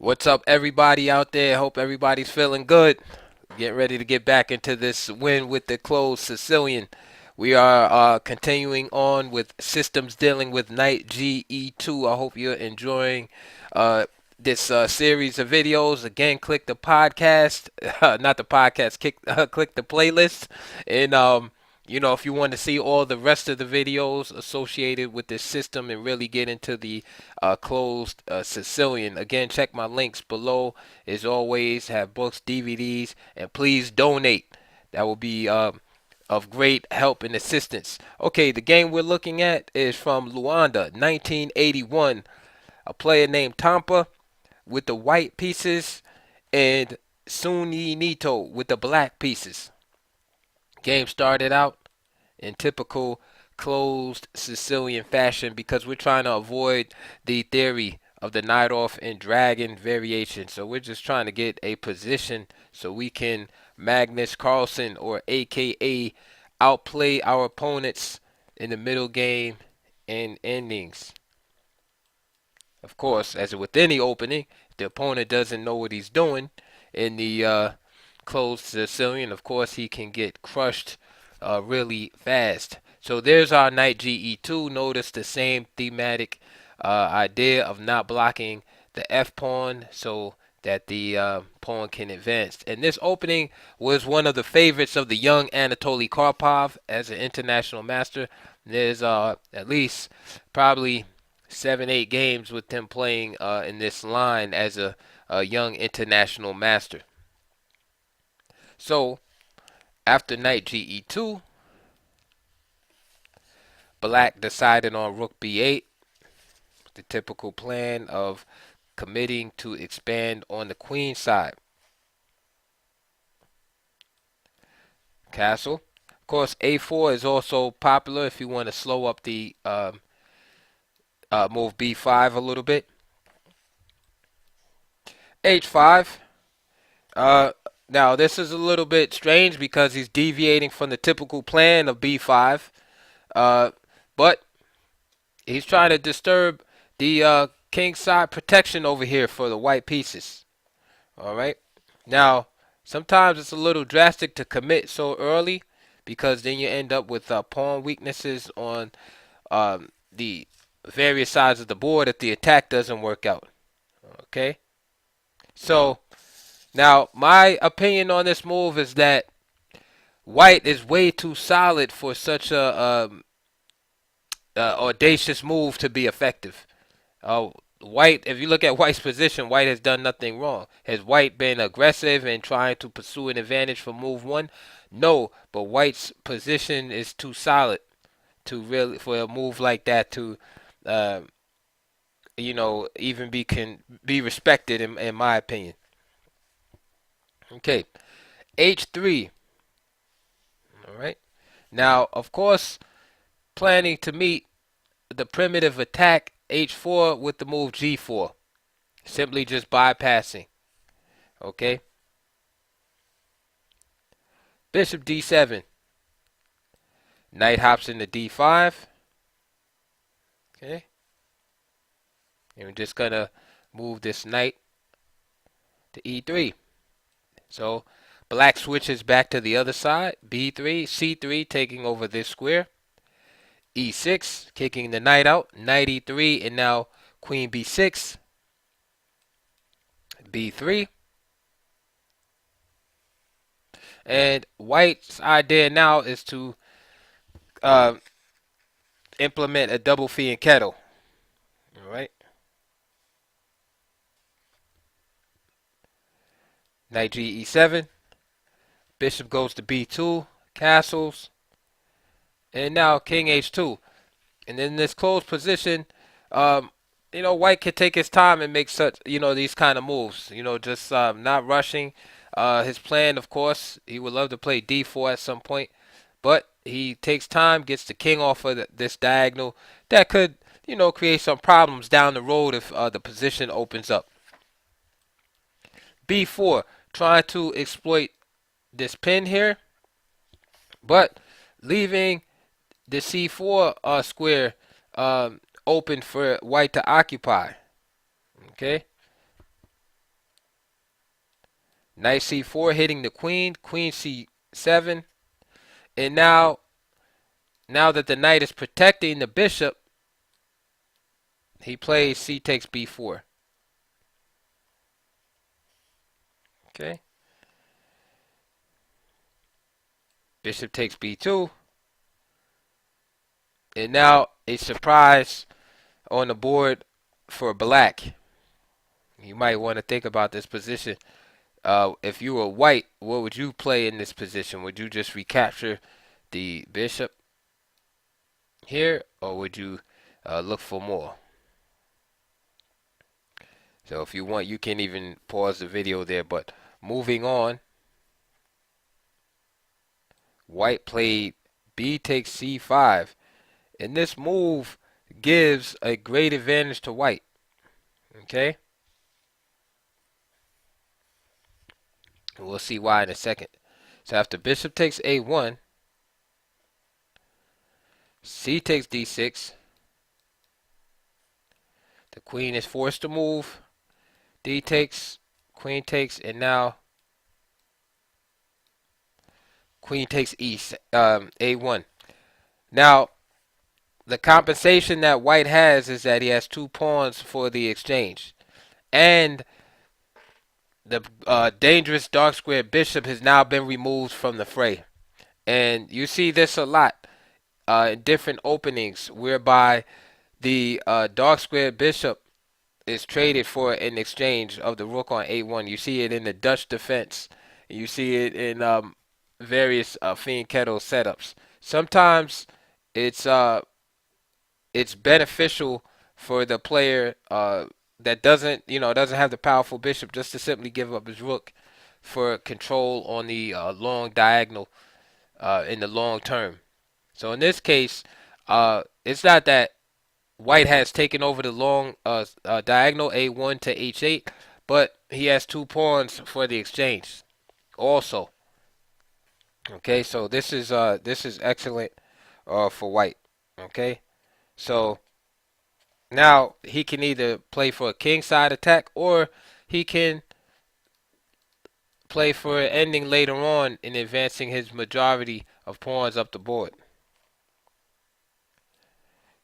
What's up, everybody out there? Hope everybody's feeling good. Getting ready to get back into this win with the closed Sicilian. We are continuing on with systems dealing with Nge2. I hope you're enjoying uh, this series of videos. Again, click the podcast, not the podcast, click the playlist, and if you want to see all the rest of the videos associated with this system and really get into the closed Sicilian, again, check my links below. As always, have books, DVDs, and please donate. That will be of great help and assistance. Okay, the game we're looking at is from Luanda, 1981. A player named Tompa with the white pieces and Nge2 with the black pieces. Game started out in typical closed Sicilian fashion because we're trying to avoid the theory of the knight off and dragon variation. So we're just trying to get a position so we can Magnus Carlsen, or AKA outplay our opponents in the middle game and endings. Of course, as with any opening, if the opponent doesn't know what he's doing in the closed Sicilian, of course he can get crushed really fast. So there's our knight GE2. Notice the same thematic idea of not blocking the F pawn so that the pawn can advance. And this opening was one of the favorites of the young Anatoly Karpov as an international master. There's at least probably 7, 8 games with him playing in this line as a young international master. So after knight GE2, black decided on rook B8, the typical plan of committing to expand on the queen side. Castle. Of course, A4 is also popular if you want to slow up the move B5 a little bit. H5. Now this is a little bit strange because he's deviating from the typical plan of B5. But he's trying to disturb the king side protection over here for the white pieces. Alright. Now, sometimes it's a little drastic to commit so early because then you end up with pawn weaknesses on the various sides of the board if the attack doesn't work out. Okay. So, now my opinion on this move is that white is way too solid for such a audacious move to be effective. White, if you look at White's position, White has done nothing wrong. Has White been aggressive and trying to pursue an advantage for move one? No, but White's position is too solid to really for a move like that to, uh, even be respected in my opinion. Okay, H3. All right. Now, of course, planning to meet the primitive attack H4 with the move G4. Simply just bypassing. Okay. Bishop D7. Knight hops into D5. Okay. And we're just going to move this knight to E3. So black switches back to the other side. B3, C3 taking over this square. E6, kicking the knight out. Knight E3, and now queen B6. B3. And white's idea now is to implement a double fianchetto. Alright. Knight G E7. Bishop goes to B2. Castles. And now King H2. And in this closed position, White can take his time and make such, these kind of moves. Just not rushing. His plan, of course, he would love to play D4 at some point. But he takes time, gets the king off of this diagonal. That could, create some problems down the road if the position opens up. B4, trying to exploit this pin here. But leaving the C4 square open for white to occupy. Okay. Knight c4 hitting the queen. Queen c7. And now that the knight is protecting the bishop, he plays c takes b4. Okay. Bishop takes b2. And now a surprise on the board for black. You might want to think about this position. If you were white, what would you play in this position? Would you just recapture the bishop here, or would you look for more? So if you want, you can even pause the video there. But moving on, white played b takes c5. And this move gives a great advantage to white. Okay? We'll see why in a second. So after bishop takes a1, c takes d6. The queen is forced to move. D takes, queen takes, and now queen takes a1. Now, the compensation that white has is that he has 2 pawns for the exchange. And the dangerous dark square bishop has now been removed from the fray. And you see this a lot in different openings whereby the dark square bishop is traded for an exchange of the rook on a1. You see it in the Dutch defense. You see it in various Fiend Kettle setups. Sometimes it's beneficial for the player that doesn't have the powerful bishop just to simply give up his rook for control on the long diagonal in the long term. So in this case, it's not that white has taken over the long diagonal a1 to h8, but he has 2 pawns for the exchange also. Okay, so this is excellent for white. Okay, so now he can either play for a kingside attack or he can play for an ending later on in advancing his majority of pawns up the board.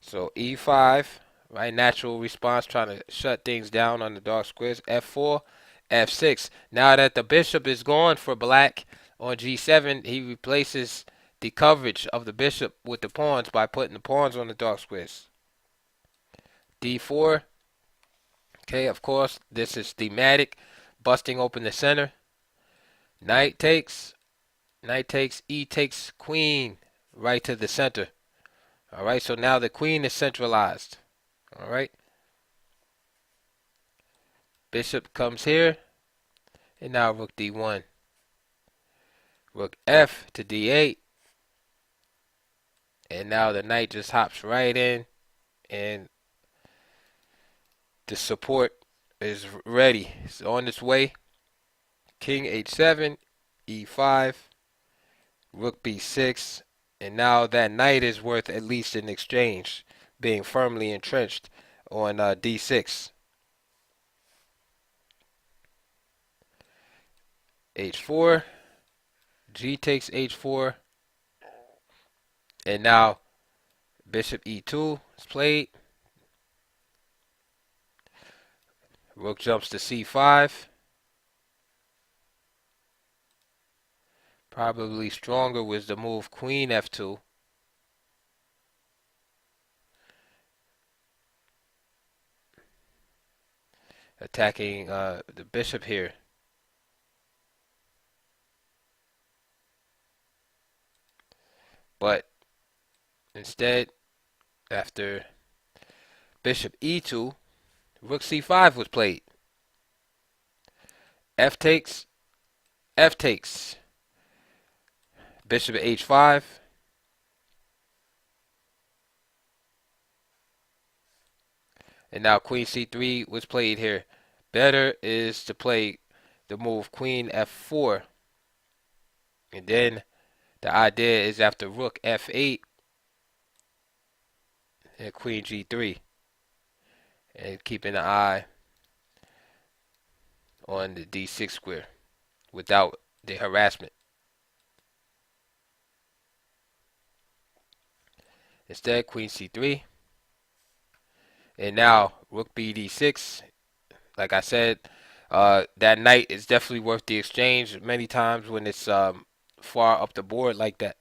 So e5, right? Natural response, trying to shut things down on the dark squares. f4, f6. Now that the bishop is gone for black on g7, he replaces the coverage of the bishop with the pawns by putting the pawns on the dark squares. d4. Okay, of course, this is thematic, busting open the center. Knight takes, e takes, queen, right to the center. All right, so now the queen is centralized. All right. Bishop comes here, and now rook d1. Rook f to d8. And now the knight just hops right in, and the support is ready. It's on its way. King h7, e5, rook b6, and now that knight is worth at least an exchange, being firmly entrenched on d6. h4, g takes h4, and now bishop e2 is played. Rook jumps to c5. Probably stronger was the move queen f2. Attacking the bishop here. But instead, after bishop e2, rook c5 was played. F takes, f takes. Bishop h5. And now queen c3 was played here. Better is to play the move queen f4. And then the idea is after rook f8 and queen g3. And keeping an eye on the d6 square. without the harassment. Instead, queen c3, and now rook bd6. Like I said, that knight is definitely worth the exchange many times when it's far up the board like that.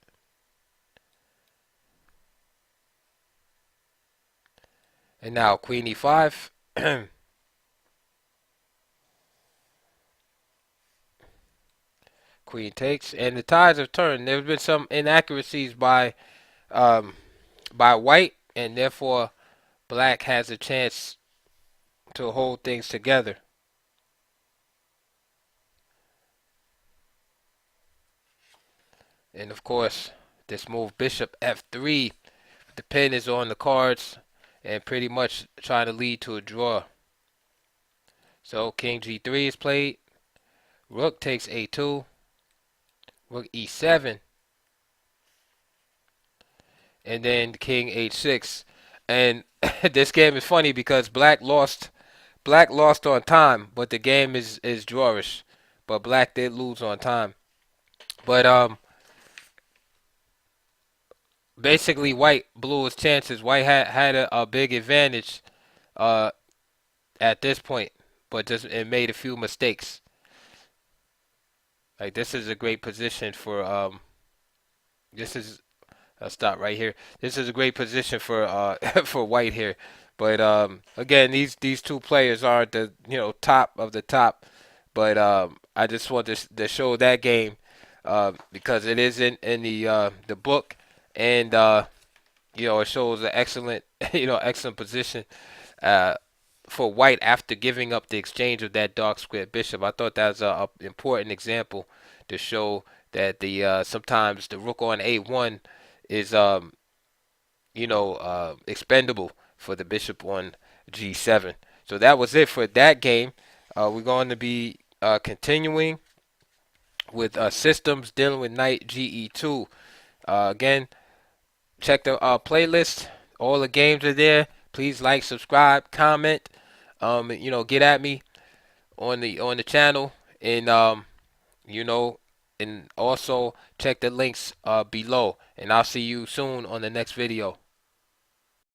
And now queen e5. Queen takes, and the tides have turned. There's been some inaccuracies um, by white, and therefore black has a chance to hold things together. And of course, this move bishop f3, the pin is on the cards, and pretty much trying to lead to a draw. So king g3 is played. Rook takes a2. Rook e7. And then king h6. And this game is funny because black lost. Black lost on time, but the game is drawish. But black did lose on time. But basically white blew his chances. White had a big advantage uh at this point, but just it made a few mistakes. Like this is a great position for this is I'll stop right here. This is a great position for for white here. But again, these two players aren't the top of the top. But I just want to show that game because it is in the book, and it shows an excellent excellent position uh, for white after giving up the exchange of that dark square bishop. I thought that was a important example to show that the sometimes the rook on a1 is expendable for the bishop on g7. So that was it for that game. We're going to be continuing with systems dealing with knight ge2. Again, check the playlist. All the games are there. Please like, subscribe, comment. Get at me on the channel, and you know, and also check the links below. And I'll see you soon on the next video.